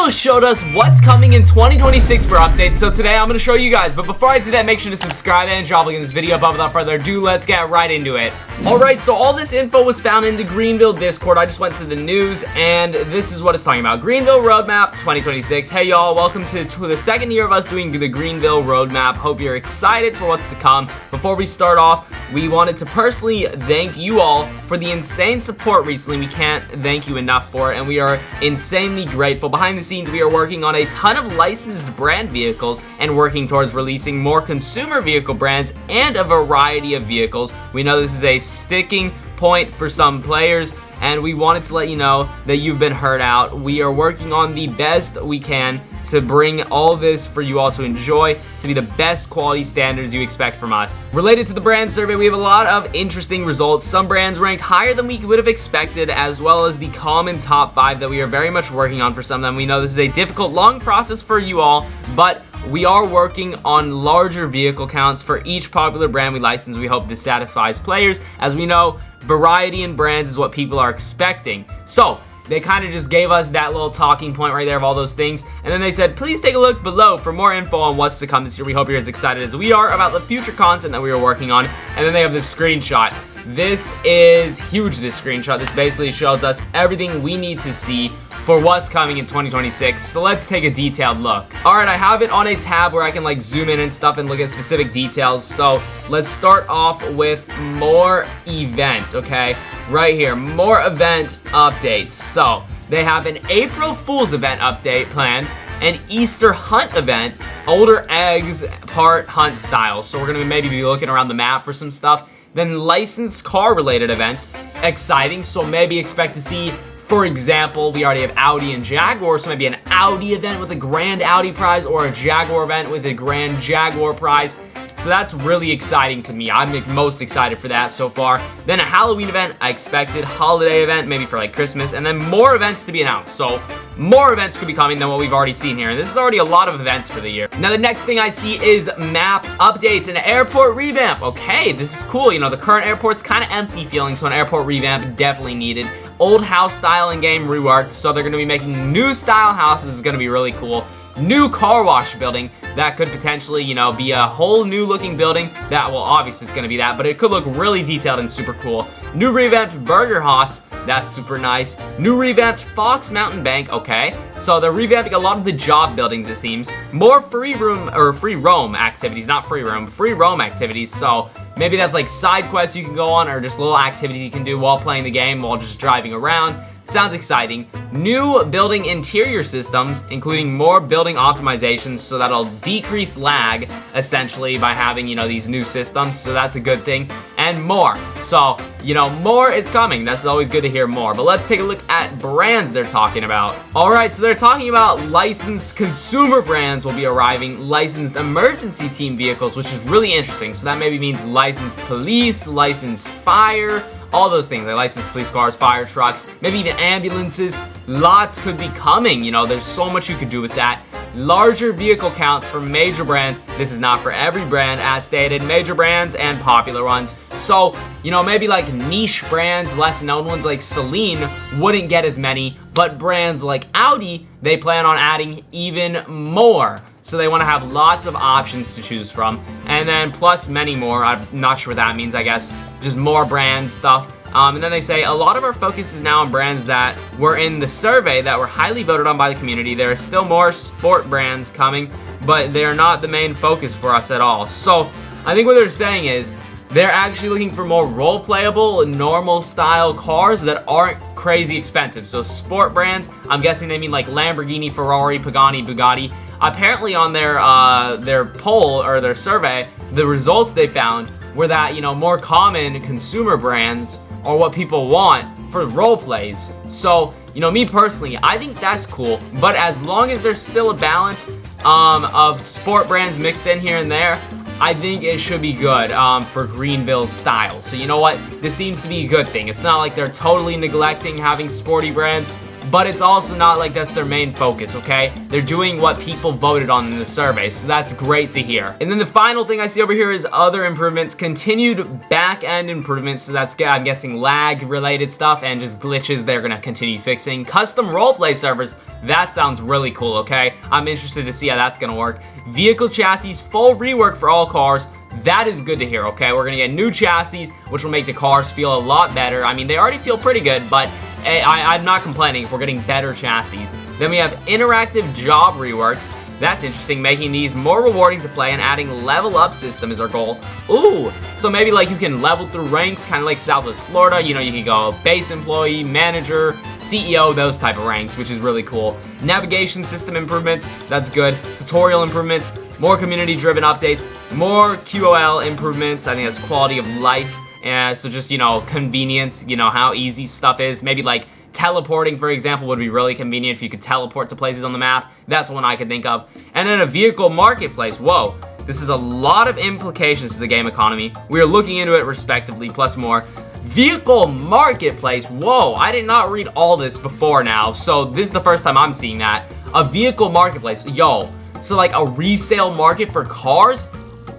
Greenville showed us what's coming in 2026 for updates, so today I'm going to show you guys. But before I do that, make sure to subscribe and drop a like in this video. But without further ado, let's get right into it. Alright, so all this info was found in the Greenville Discord. I just went to the news, and this is what it's talking about. Greenville Roadmap 2026. Hey y'all, welcome to the second year of us doing the Greenville Roadmap. Hope you're excited for what's to come. Before we start off, we wanted to personally thank you all for the insane support recently. We can't thank you enough for it, and we are insanely grateful. Behind the scenes, we are working on a ton of licensed brand vehicles and working towards releasing more consumer vehicle brands and a variety of vehicles. We know this is a sticking point for some players, and we wanted to let you know that you've been heard out. We are working on the best we can to bring all this for you all to enjoy, to be the best quality standards you expect from us. Related to the brand survey, we have a lot of interesting results. Some brands ranked higher than we would have expected, as well as the common top 5 that we are very much working on for some of them. We know this is a difficult, long process for you all, but we are working on larger vehicle counts for each popular brand we license. We hope this satisfies players. As we know, variety in brands is what people are expecting. So they kind of just gave us that little talking point right there of all those things, and then they said, please take a look below for more info on what's to come this year. We hope you're as excited as we are about the future content that we are working on. And then they have this screenshot. This is huge, this screenshot. This basically shows us everything we need to see for what's coming in 2026. So let's take a detailed look. Alright, I have it on a tab where I can like zoom in and stuff and look at specific details. So let's start off with more events, okay? Right here, more event updates. So they have an April Fool's event update planned, an Easter hunt event, older eggs part hunt style. So we're gonna maybe be looking around the map for some stuff. Then licensed car related events, exciting. So maybe expect to see, for example, we already have Audi and Jaguar, so maybe an Audi event with a grand Audi prize, or a Jaguar event with a grand Jaguar prize. So that's really exciting to me. I'm most excited for that so far. Then a Halloween event, I expected. Holiday event, maybe for like Christmas. And then more events to be announced. So more events could be coming than what we've already seen here. And this is already a lot of events for the year. Now the next thing I see is map updates and airport revamp. Okay, this is cool. You know, the current airport's kind of empty feeling, so an airport revamp definitely needed. Old house style in game reworked, so they're going to be making new style houses. It's going to be really cool. New car wash building that could potentially, you know, be a whole new looking building. That, well, obviously it's going to be that, but it could look really detailed and super cool. New revamped Burger House, that's super nice. New revamped Fox Mountain Bank, okay. So they're revamping a lot of the job buildings, it seems. More free roam activities, not free roam, free roam activities. So maybe that's like side quests you can go on, or just little activities you can do while playing the game, while just driving around. Sounds exciting. New building interior systems, including more building optimizations, so that'll decrease lag, essentially, by having, you know, these new systems. So that's a good thing. And more. So, you know, more is coming. That's always good to hear more. But let's take a look at brands they're talking about. Alright, so they're talking about licensed consumer brands will be arriving, licensed emergency team vehicles, which is really interesting. So that maybe means licensed police, licensed fire, all those things, like licensed police cars, fire trucks, maybe even ambulances. Lots could be coming, you know, there's so much you could do with that. Larger vehicle counts for major brands. This is not for every brand, as stated. Major brands and popular ones. So, you know, maybe like niche brands, less known ones like Celine wouldn't get as many, but brands like Audi, they plan on adding even more. So they want to have lots of options to choose from. And then plus many more. I'm not sure what that means, I guess. Just more brand stuff. And then they say a lot of our focus is now on brands that were in the survey that were highly voted on by the community. There are still more sport brands coming, but they're not the main focus for us at all. So I think what they're saying is they're actually looking for more role-playable, normal style cars that aren't crazy expensive. So sport brands, I'm guessing they mean like Lamborghini, Ferrari, Pagani, Bugatti. Apparently on their poll or their survey, the results they found were that, you know, more common consumer brands are what people want for role plays. So, you know, me personally, I think that's cool, but as long as there's still a balance of sport brands mixed in here and there, I think it should be good for Greenville style. So you know what? This seems to be a good thing. It's not like they're totally neglecting having sporty brands. but it's also not like that's their main focus, okay? They're doing what people voted on in the survey, so that's great to hear. And then the final thing I see over here is other improvements, continued back-end improvements, so that's, I'm guessing, lag-related stuff and just glitches they're gonna continue fixing. Custom roleplay servers, that sounds really cool, okay? I'm interested to see how that's gonna work. Vehicle chassis, full rework for all cars. That is good to hear, okay? We're gonna get new chassis, which will make the cars feel a lot better. I mean, they already feel pretty good, but I'm not complaining if we're getting better chassis. Then we have interactive job reworks. That's interesting, making these more rewarding to play and adding level up system is our goal. Ooh, so maybe like you can level through ranks, kind of like Southwest Florida. You know, you can go base employee, manager, CEO, those type of ranks, which is really cool. Navigation system improvements, that's good. Tutorial improvements, more community-driven updates, more QOL improvements. I think that's quality of life. And so just, you know, convenience, you know, how easy stuff is. Maybe like teleporting, for example, would be really convenient if you could teleport to places on the map. That's one I could think of. And then a vehicle marketplace. Whoa, this is a lot of implications to the game economy. We are looking into it respectively, plus more. Vehicle marketplace. Whoa, I did not read all this before now, so this is the first time I'm seeing that. A vehicle marketplace. Yo, so like a resale market for cars?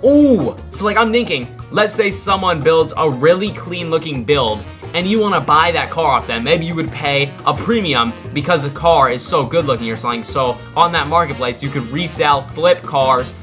Ooh, so like I'm thinking, let's say someone builds a really clean looking build and you want to buy that car off them. Maybe you would pay a premium because the car is so good looking or something. So on that marketplace, you could resell, flip cars.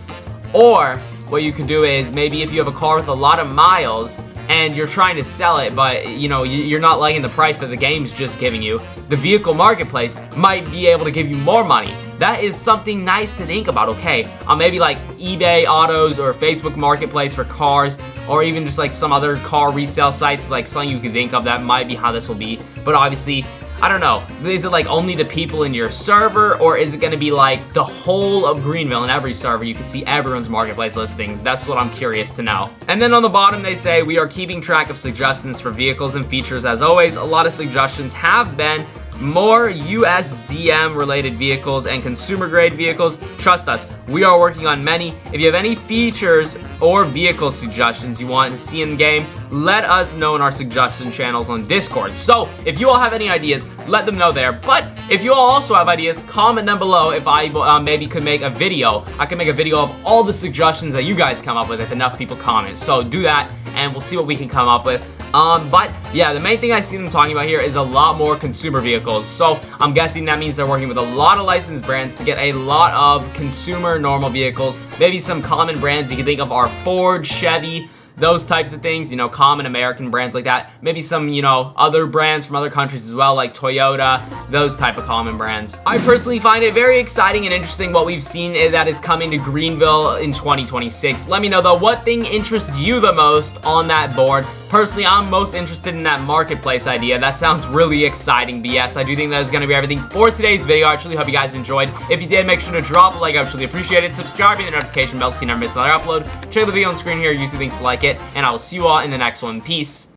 Or what you could do is maybe if you have a car with a lot of miles and you're trying to sell it, but you know, you're not liking the price that the game's just giving you, the vehicle marketplace might be able to give you more money. That is something nice to think about, okay? Maybe like eBay Autos or Facebook Marketplace for cars, or even just like some other car resale sites is like something you can think of. That might be how this will be. But obviously, I don't know. Is it like only the people in your server, or is it going to be like the whole of Greenville in every server? You can see everyone's marketplace listings. That's what I'm curious to know. And then on the bottom, they say we are keeping track of suggestions for vehicles and features. As always, a lot of suggestions have been more USDM related vehicles and consumer grade vehicles. Trust us, we are working on many. If you have any features or vehicle suggestions you want to see in game, let us know in our suggestion channels on Discord. So if you all have any ideas, let them know there. But if you all also have ideas, comment them below. If I maybe could make a video, I could make a video of all the suggestions that you guys come up with if enough people comment. So do that and we'll see what we can come up with. But yeah, the main thing I see them talking about here is a lot more consumer vehicles. So I'm guessing that means they're working with a lot of licensed brands to get a lot of consumer normal vehicles. Maybe some common brands you can think of are Ford, Chevy, those types of things, you know, common American brands like that. Maybe some, you know, other brands from other countries as well, like Toyota, those type of common brands. I personally find it very exciting and interesting what we've seen that is coming to Greenville in 2026. Let me know though, what thing interests you the most on that board? Personally, I'm most interested in that marketplace idea. That sounds really exciting, but yes, I do think that is going to be everything for today's video. I truly hope you guys enjoyed. If you did, make sure to drop a like. I would truly appreciate it. Subscribe, and the notification bell so you never miss another upload. Check the video on screen here. YouTube links to like it, and I will see you all in the next one. Peace.